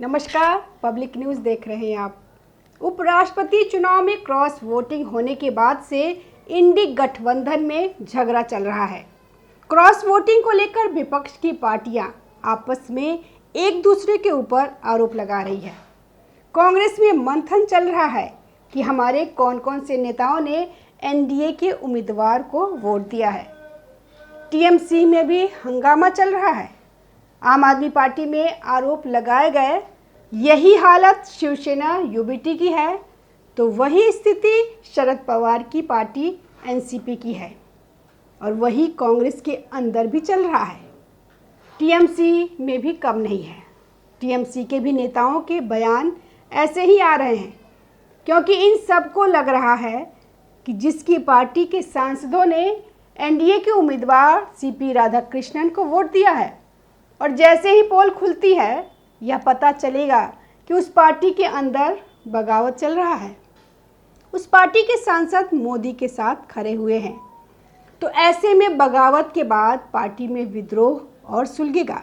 नमस्कार, public news देख रहे हैं आप। उपराष्ट्रपति चुनाव में क्रॉस वोटिंग होने के बाद से इंडी गठबंधन में झगड़ा चल रहा है। क्रॉस वोटिंग को लेकर विपक्ष की पार्टियां आपस में एक दूसरे के ऊपर आरोप लगा रही है। कांग्रेस में मंथन चल रहा है कि हमारे कौन कौन से नेताओं ने एनडीए के उम्मीदवार को वोट दिया है। टीएमसी में भी हंगामा चल रहा है। आम आदमी पार्टी में आरोप लगाए गए यही हालत शिवसेना यूबीटी की है, तो वही स्थिति शरद पवार की पार्टी एनसीपी की है और वही कांग्रेस के अंदर भी चल रहा है। टीएमसी में भी कम नहीं है। टीएमसी के भी नेताओं के बयान ऐसे ही आ रहे हैं, क्योंकि इन सबको लग रहा है कि जिसकी पार्टी के सांसदों ने एनडीए के उम्मीदवार सीपी राधाकृष्णन को वोट दिया है और जैसे ही पोल खुलती है यह पता चलेगा कि उस पार्टी के अंदर बगावत चल रहा है। उस पार्टी के सांसद मोदी के साथ खड़े हुए हैं, तो ऐसे में बगावत के बाद पार्टी में विद्रोह और सुलगेगा।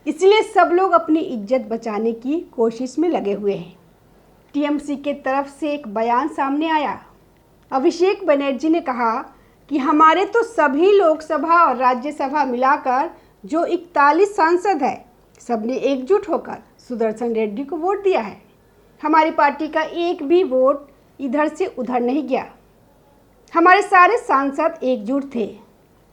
इसलिए सब लोग अपनी इज्जत बचाने की कोशिश में लगे हुए हैं। टीएमसी के तरफ से एक बयान सामने आया। अभिषेक बनर्जी ने कहा कि हमारे तो सभी लोकसभा और राज्यसभा मिलाकर जो 41 सांसद है, सबने एकजुट होकर सुदर्शन रेड्डी को वोट दिया है। हमारी पार्टी का एक भी वोट इधर से उधर नहीं गया। हमारे सारे सांसद एकजुट थे,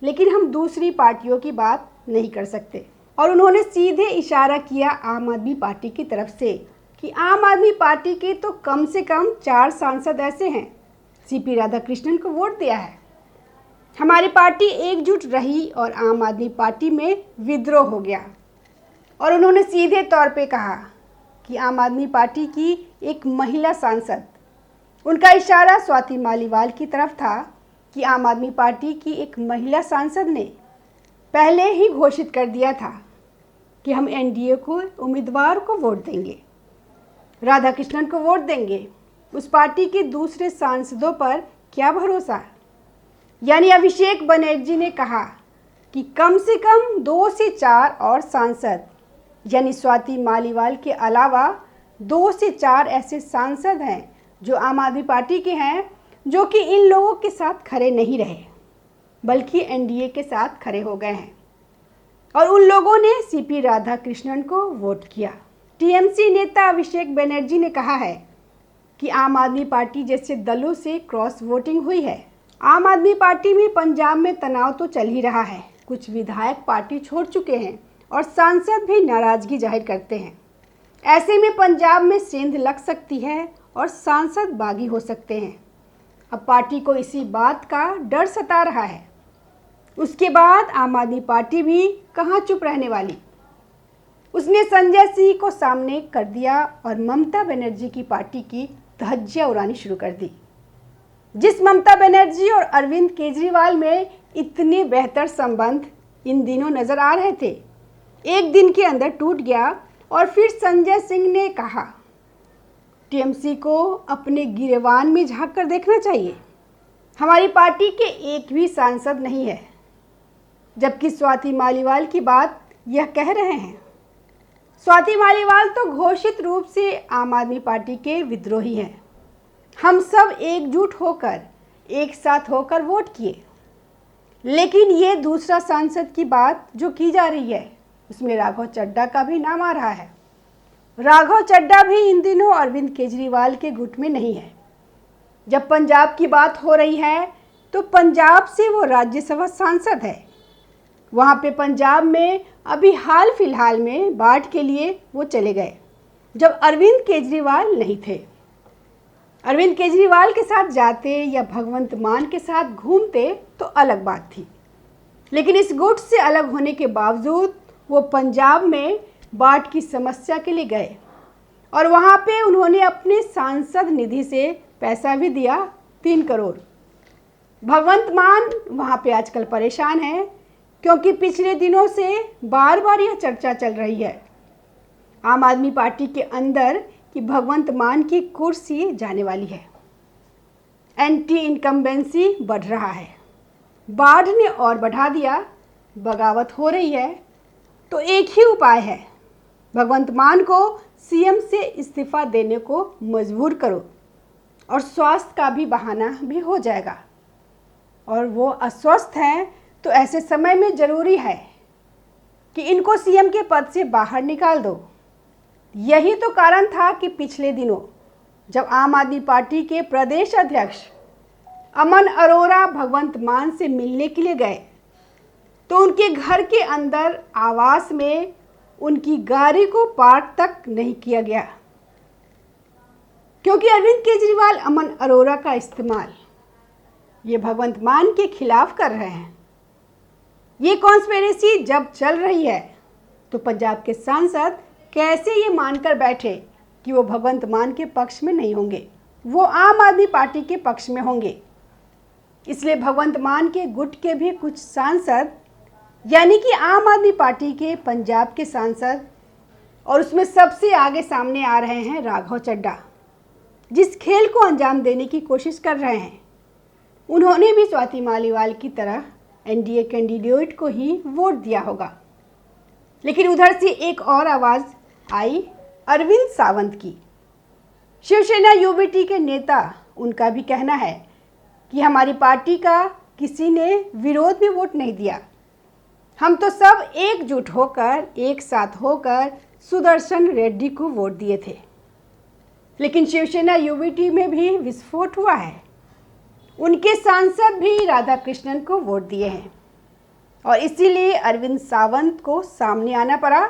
लेकिन हम दूसरी पार्टियों की बात नहीं कर सकते। और उन्होंने सीधे इशारा किया आम आदमी पार्टी की तरफ से कि आम आदमी पार्टी के तो कम से कम 4 सांसद ऐसे हैं सीपी राधाकृष्णन को वोट दिया है। हमारी पार्टी एकजुट रही और आम आदमी पार्टी में विद्रोह हो गया। और उन्होंने सीधे तौर पे कहा कि आम आदमी पार्टी की एक महिला सांसद, उनका इशारा स्वाति मालीवाल की तरफ था कि आम आदमी पार्टी की एक महिला सांसद ने पहले ही घोषित कर दिया था कि हम एनडीए को उम्मीदवार को वोट देंगे, राधाकृष्णन को वोट देंगे। उस पार्टी के दूसरे सांसदों पर क्या भरोसा। यानी अभिषेक बनर्जी ने कहा कि कम से कम 2 से 4 और सांसद, यानी स्वाति मालीवाल के अलावा 2 से 4 ऐसे सांसद हैं जो आम आदमी पार्टी के हैं, जो कि इन लोगों के साथ खड़े नहीं रहे बल्कि एनडीए के साथ खड़े हो गए हैं और उन लोगों ने सीपी राधाकृष्णन को वोट किया। टीएमसी नेता अभिषेक बनर्जी ने कहा है कि आम आदमी पार्टी जैसे दलों से क्रॉस वोटिंग हुई है। आम आदमी पार्टी में पंजाब में तनाव तो चल ही रहा है। कुछ विधायक पार्टी छोड़ चुके हैं और सांसद भी नाराजगी जाहिर करते हैं। ऐसे में पंजाब में सेंध लग सकती है और सांसद बागी हो सकते हैं। अब पार्टी को इसी बात का डर सता रहा है। उसके बाद आम आदमी पार्टी भी कहाँ चुप रहने वाली। उसने संजय सिंह को सामने कर दिया और ममता बनर्जी की पार्टी की धज्जियां उड़ानी शुरू कर दी। जिस ममता बनर्जी और अरविंद केजरीवाल में इतने बेहतर संबंध इन दिनों नजर आ रहे थे, एक दिन के अंदर टूट गया। और फिर संजय सिंह ने कहा टीएमसी को अपने गिरेबान में झांक कर देखना चाहिए। हमारी पार्टी के एक भी सांसद नहीं है, जबकि स्वाति मालीवाल की बात यह कह रहे हैं। स्वाति मालीवाल तो घोषित रूप से आम आदमी पार्टी के विद्रोही हैं। हम सब एकजुट होकर एक साथ होकर वोट किए, लेकिन ये दूसरा सांसद की बात जो की जा रही है उसमें राघव चड्ढा का भी नाम आ रहा है। राघव चड्ढा भी इन दिनों अरविंद केजरीवाल के गुट में नहीं है। जब पंजाब की बात हो रही है तो पंजाब से वो राज्यसभा सांसद है। वहाँ पे पंजाब में अभी हाल फिलहाल में बाढ़ के लिए वो चले गए, जब अरविंद केजरीवाल नहीं थे। अरविंद केजरीवाल के साथ जाते या भगवंत मान के साथ घूमते तो अलग बात थी, लेकिन इस गुट से अलग होने के बावजूद वो पंजाब में बाढ़ की समस्या के लिए गए और वहाँ पे उन्होंने अपने सांसद निधि से पैसा भी दिया, 3 करोड़। भगवंत मान वहाँ पे आजकल परेशान है, क्योंकि पिछले दिनों से बार बार यह चर्चा चल रही है आम आदमी पार्टी के अंदर कि भगवंत मान की कुर्सी जाने वाली है। एंटी इनकम्बेंसी बढ़ रहा है। बाढ़ ने और बढ़ा दिया, बगावत हो रही है। तो एक ही उपाय है, भगवंत मान को सीएम से इस्तीफा देने को मजबूर करो और स्वास्थ्य का भी बहाना भी हो जाएगा और वो अस्वस्थ हैं, तो ऐसे समय में ज़रूरी है कि इनको सीएम के पद से बाहर निकाल दो। यही तो कारण था कि पिछले दिनों जब आम आदमी पार्टी के प्रदेश अध्यक्ष अमन अरोड़ा भगवंत मान से मिलने के लिए गए तो उनके घर के अंदर आवास में उनकी गाड़ी को पार्क तक नहीं किया गया, क्योंकि अरविंद केजरीवाल अमन अरोड़ा का इस्तेमाल ये भगवंत मान के खिलाफ कर रहे हैं। ये कॉन्स्पिरेसी जब चल रही है तो पंजाब के सांसद कैसे ये मानकर बैठे कि वो भगवंत मान के पक्ष में नहीं होंगे, वो आम आदमी पार्टी के पक्ष में होंगे। इसलिए भगवंत मान के गुट के भी कुछ सांसद यानी कि आम आदमी पार्टी के पंजाब के सांसद, और उसमें सबसे आगे सामने आ रहे हैं राघव चड्ढा, जिस खेल को अंजाम देने की कोशिश कर रहे हैं। उन्होंने भी स्वाति मालीवाल की तरह एनडीए कैंडिडेट को ही वोट दिया होगा। लेकिन उधर से एक और आवाज़ आई अरविंद सावंत की। शिवसेना यूबीटी के नेता, उनका भी कहना है कि हमारी पार्टी का किसी ने विरोध में वोट नहीं दिया, हम तो सब एकजुट होकर एक साथ होकर सुदर्शन रेड्डी को वोट दिए थे। लेकिन शिवसेना यूबीटी में भी विस्फोट हुआ है, उनके सांसद भी राधा कृष्णन को वोट दिए हैं और इसीलिए अरविंद सावंत को सामने आना पड़ा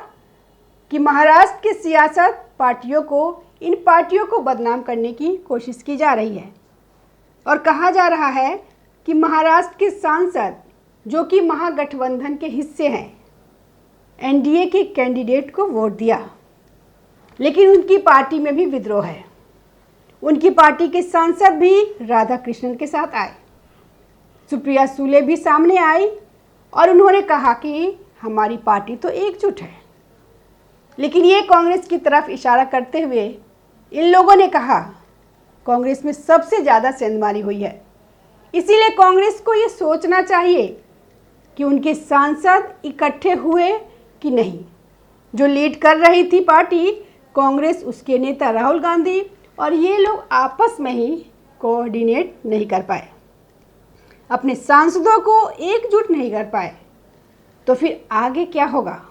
कि महाराष्ट्र के सियासत पार्टियों को, इन पार्टियों को बदनाम करने की कोशिश की जा रही है और कहा जा रहा है कि महाराष्ट्र के सांसद जो कि महागठबंधन के हिस्से हैं, एनडीए के कैंडिडेट को वोट दिया, लेकिन उनकी पार्टी में भी विद्रोह है। उनकी पार्टी के सांसद भी राधा कृष्णन के साथ आए। सुप्रिया सुले भी सामने आई और उन्होंने कहा कि हमारी पार्टी तो एकजुट है। लेकिन ये कांग्रेस की तरफ इशारा करते हुए इन लोगों ने कहा कांग्रेस में सबसे ज़्यादा सेंधमारी हुई है, इसीलिए कांग्रेस को ये सोचना चाहिए कि उनके सांसद इकट्ठे हुए कि नहीं। जो लीड कर रही थी पार्टी कांग्रेस, उसके नेता राहुल गांधी और ये लोग आपस में ही कोऑर्डिनेट नहीं कर पाए, अपने सांसदों को एकजुट नहीं कर पाए, तो फिर आगे क्या होगा?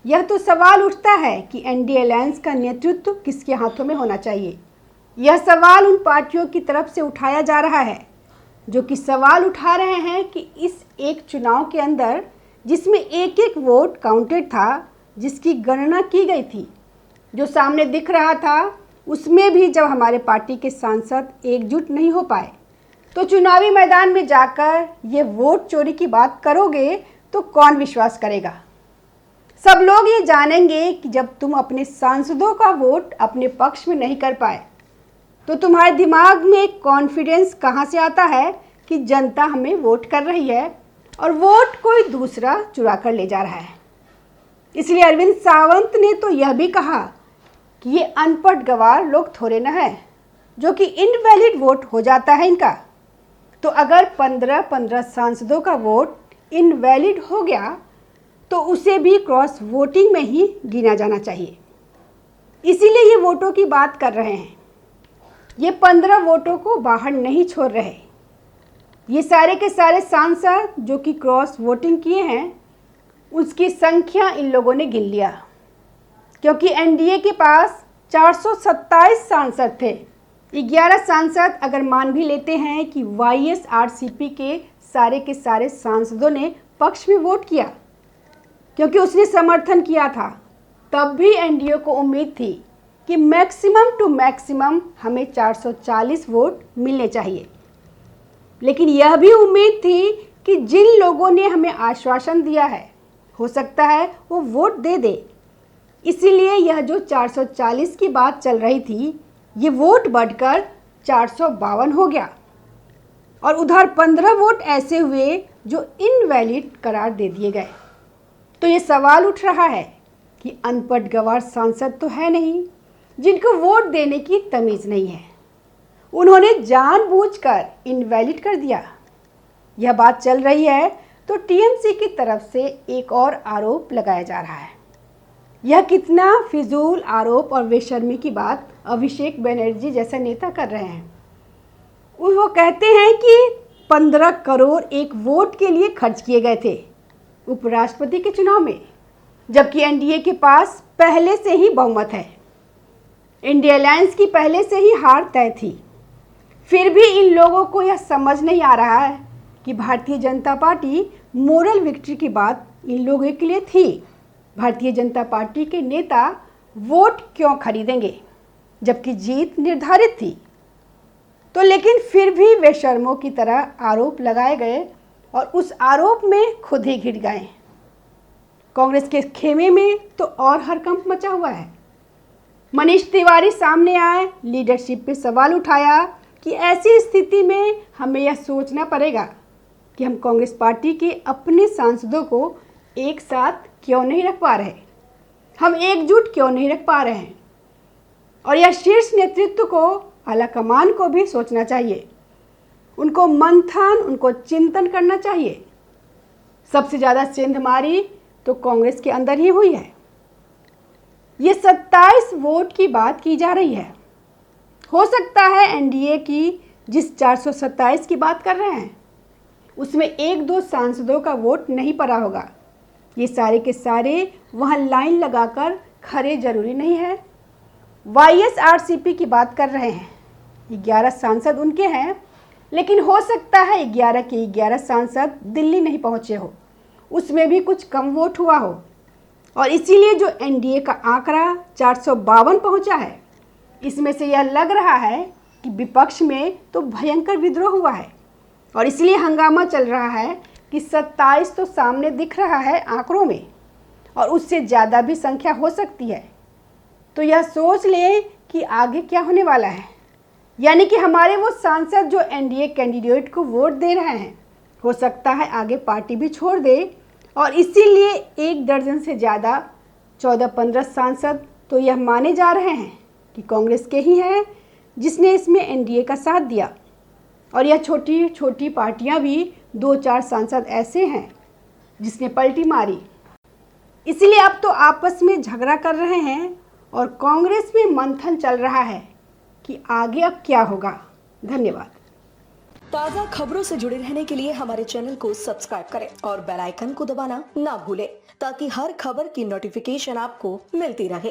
यह तो सवाल उठता है कि एनडीए अलायंस का नेतृत्व किसके हाथों में होना चाहिए। यह सवाल उन पार्टियों की तरफ से उठाया जा रहा है जो कि सवाल उठा रहे हैं कि इस एक चुनाव के अंदर जिसमें एक एक वोट काउंटेड था, जिसकी गणना की गई थी, जो सामने दिख रहा था, उसमें भी जब हमारे पार्टी के सांसद एकजुट नहीं हो पाए तो चुनावी मैदान में जाकर ये वोट चोरी की बात करोगे तो कौन विश्वास करेगा? सब लोग ये जानेंगे कि जब तुम अपने सांसदों का वोट अपने पक्ष में नहीं कर पाए तो तुम्हारे दिमाग में कॉन्फिडेंस कहाँ से आता है कि जनता हमें वोट कर रही है और वोट कोई दूसरा चुरा कर ले जा रहा है। इसलिए अरविंद सावंत ने तो यह भी कहा कि ये अनपढ़ गवार लोग थोड़े न है जो कि इनवैलिड वोट हो जाता है इनका। तो अगर 15-15 सांसदों का वोट इनवैलिड हो गया तो उसे भी क्रॉस वोटिंग में ही गिना जाना चाहिए। इसीलिए ये वोटों की बात कर रहे हैं। ये 15 वोटों को बाहर नहीं छोड़ रहे। ये सारे के सारे सांसद जो कि क्रॉस वोटिंग किए हैं, उसकी संख्या इन लोगों ने गिन लिया, क्योंकि एनडीए के पास 427 सांसद थे। 11 सांसद अगर मान भी लेते हैं कि वाईएसआरसीपी के सारे सांसदों ने पक्ष में वोट किया क्योंकि उसने समर्थन किया था, तब भी एनडीए को उम्मीद थी कि मैक्सिमम टू मैक्सिमम हमें 440 वोट मिलने चाहिए। लेकिन यह भी उम्मीद थी कि जिन लोगों ने हमें आश्वासन दिया है, हो सकता है वो वोट दे दे। इसीलिए यह जो 440 की बात चल रही थी, ये वोट बढ़कर 452 हो गया और उधर 15 वोट ऐसे हुए जो इनवैलिड करार दे दिए गए। तो ये सवाल उठ रहा है कि अनपढ़ गवार सांसद तो है नहीं जिनको वोट देने की तमीज़ नहीं है, उन्होंने जानबूझकर इनवैलिड कर दिया। यह बात चल रही है तो टीएमसी की तरफ से एक और आरोप लगाया जा रहा है। यह कितना फिजूल आरोप और बेशर्मी की बात अभिषेक बनर्जी जैसा नेता कर रहे हैं। वो कहते हैं कि 15 करोड़ एक वोट के लिए खर्च किए गए थे उपराष्ट्रपति के चुनाव में, जबकि एनडीए के पास पहले से ही बहुमत है। इंडिया अलायंस की पहले से ही हार तय थी। फिर भी इन लोगों को यह समझ नहीं आ रहा है कि Bharatiya Janata party moral victory की बात इन लोगों के लिए थी। भारतीय जनता पार्टी के नेता वोट क्यों खरीदेंगे जबकि जीत निर्धारित थी। तो लेकिन फिर भी बेशर्मों की तरह आरोप लगाए गए और उस आरोप में खुद ही घिर गए। कांग्रेस के खेमे में तो और हड़कंप मचा हुआ है। मनीष तिवारी सामने आए, लीडरशिप पे सवाल उठाया कि ऐसी स्थिति में हमें यह सोचना पड़ेगा कि हम कांग्रेस पार्टी के अपने सांसदों को एक साथ क्यों नहीं रख पा रहे, हम एकजुट क्यों नहीं रख पा रहे हैं। और यह शीर्ष नेतृत्व को, आलाकमान को भी सोचना चाहिए। उनको मंथन, उनको चिंतन करना चाहिए। सबसे ज़्यादा सेंधमारी तो कांग्रेस के अंदर ही हुई है। ये 27 वोट की बात की जा रही है। हो सकता है एनडीए की जिस 427 की बात कर रहे हैं उसमें 1-2 सांसदों का वोट नहीं पड़ा होगा। ये सारे के सारे वहाँ लाइन लगाकर खड़े जरूरी नहीं है। वाईएसआरसीपी की बात कर रहे हैं, 11 सांसद उनके हैं, लेकिन हो सकता है 11 के 11 सांसद दिल्ली नहीं पहुँचे हो, उसमें भी कुछ कम वोट हुआ हो और इसीलिए जो एनडीए का आंकड़ा 452 पहुँचा है, इसमें से यह लग रहा है कि विपक्ष में तो भयंकर विद्रोह हुआ है और इसलिए हंगामा चल रहा है कि 27 तो सामने दिख रहा है आंकड़ों में और उससे ज़्यादा भी संख्या हो सकती है। तो यह सोच लें कि आगे क्या होने वाला है। यानी कि हमारे वो सांसद जो एनडीए कैंडिडेट को वोट दे रहे हैं, हो सकता है आगे पार्टी भी छोड़ दे और इसीलिए 1 दर्जन से ज़्यादा 14-15 सांसद तो यह माने जा रहे हैं कि कांग्रेस के ही हैं जिसने इसमें एनडीए का साथ दिया। और यह छोटी छोटी पार्टियां भी 2-4 सांसद ऐसे हैं जिसने पलटी मारी। इसलिए अब तो आपस में झगड़ा कर रहे हैं और कांग्रेस में मंथन चल रहा है कि आगे अब क्या होगा। धन्यवाद। ताज़ा खबरों से जुड़े रहने के लिए हमारे चैनल को सब्सक्राइब करें और बेल आइकन को दबाना ना भूलें ताकि हर खबर की नोटिफिकेशन आपको मिलती रहे।